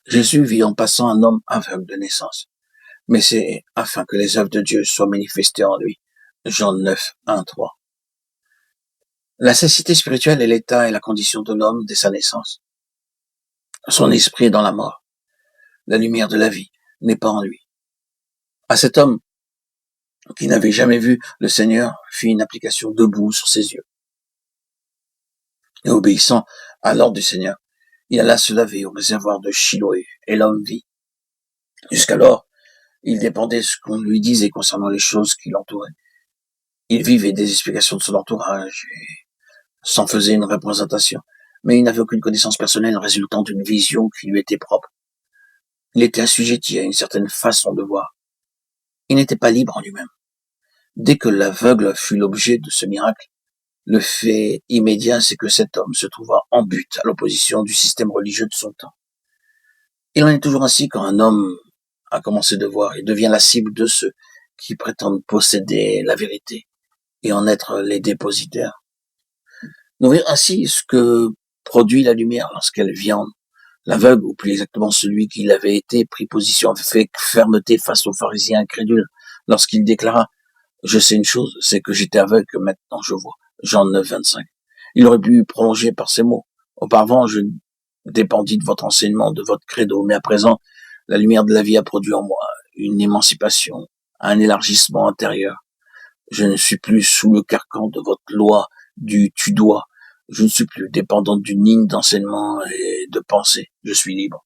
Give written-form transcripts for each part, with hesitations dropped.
Jésus vit en passant un homme aveugle de naissance, mais c'est afin que les œuvres de Dieu soient manifestées en lui. Jean 9, 1, 3. La cécité spirituelle est l'état et la condition de l'homme dès sa naissance. Son esprit est dans la mort. La lumière de la vie n'est pas en lui. À cet homme qui n'avait jamais vu le Seigneur fit une application debout sur ses yeux. Et obéissant à l'ordre du Seigneur, il alla se laver au réservoir de Chiloé, et l'homme vit. Jusqu'alors, il dépendait de ce qu'on lui disait concernant les choses qui l'entouraient. Il vivait des explications de son entourage et s'en faisait une représentation, mais il n'avait aucune connaissance personnelle résultant d'une vision qui lui était propre. Il était assujetti à une certaine façon de voir. Il n'était pas libre en lui-même. Dès que l'aveugle fut l'objet de ce miracle, le fait immédiat, c'est que cet homme se trouva en but à l'opposition du système religieux de son temps. Il en est toujours ainsi quand un homme a commencé de voir et devient la cible de ceux qui prétendent posséder la vérité et en être les dépositaires. Nous voyons ainsi ce que produit la lumière lorsqu'elle vient. L'aveugle, ou plus exactement celui qui l'avait été, prit position avec fermeté face aux pharisiens incrédules lorsqu'il déclara « Je sais une chose, c'est que j'étais aveugle, que maintenant je vois ». Jean 9, 25. Il aurait pu prolonger par ces mots. Auparavant, je dépendis de votre enseignement, de votre credo, mais à présent, la lumière de la vie a produit en moi une émancipation, un élargissement intérieur. Je ne suis plus sous le carcan de votre loi du tu dois. Je ne suis plus dépendant d'une ligne d'enseignement et de pensée. Je suis libre.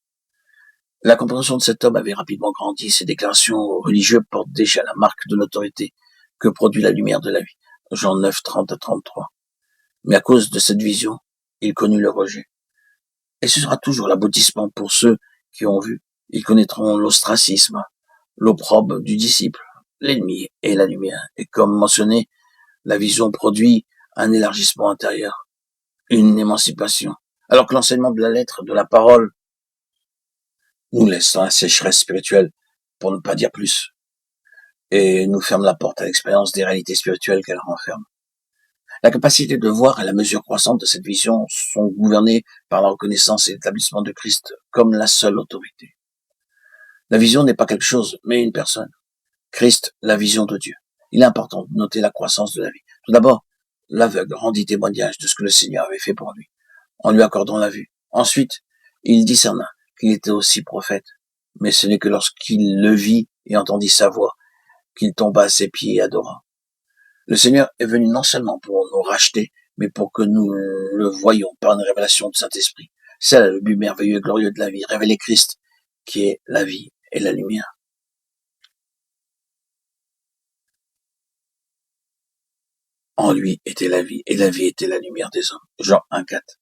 La compréhension de cet homme avait rapidement grandi. Ses déclarations religieuses portent déjà la marque de l'autorité que produit la lumière de la vie. Jean 9, 30 à 33. Mais à cause de cette vision, il connut le rejet. Et ce sera toujours l'aboutissement pour ceux qui ont vu. Ils connaîtront l'ostracisme, l'opprobre du disciple, l'ennemi et la lumière. Et comme mentionné, la vision produit un élargissement intérieur, une émancipation. Alors que l'enseignement de la lettre, de la parole, nous laisse dans la sécheresse spirituelle, pour ne pas dire plus, et nous ferme la porte à l'expérience des réalités spirituelles qu'elle renferme. La capacité de voir et la mesure croissante de cette vision sont gouvernées par la reconnaissance et l'établissement de Christ comme la seule autorité. La vision n'est pas quelque chose, mais une personne. Christ, la vision de Dieu. Il est important de noter la croissance de la vie. Tout d'abord, l'aveugle rendit témoignage de ce que le Seigneur avait fait pour lui, en lui accordant la vue. Ensuite, il discerna qu'il était aussi prophète, mais ce n'est que lorsqu'il le vit et entendit sa voix qu'il tomba à ses pieds et adora. Le Seigneur est venu non seulement pour nous racheter, mais pour que nous le voyions par une révélation du Saint-Esprit. C'est là le but merveilleux et glorieux de la vie, révéler Christ, qui est la vie et la lumière. En lui était la vie, et la vie était la lumière des hommes. Jean 1, 4.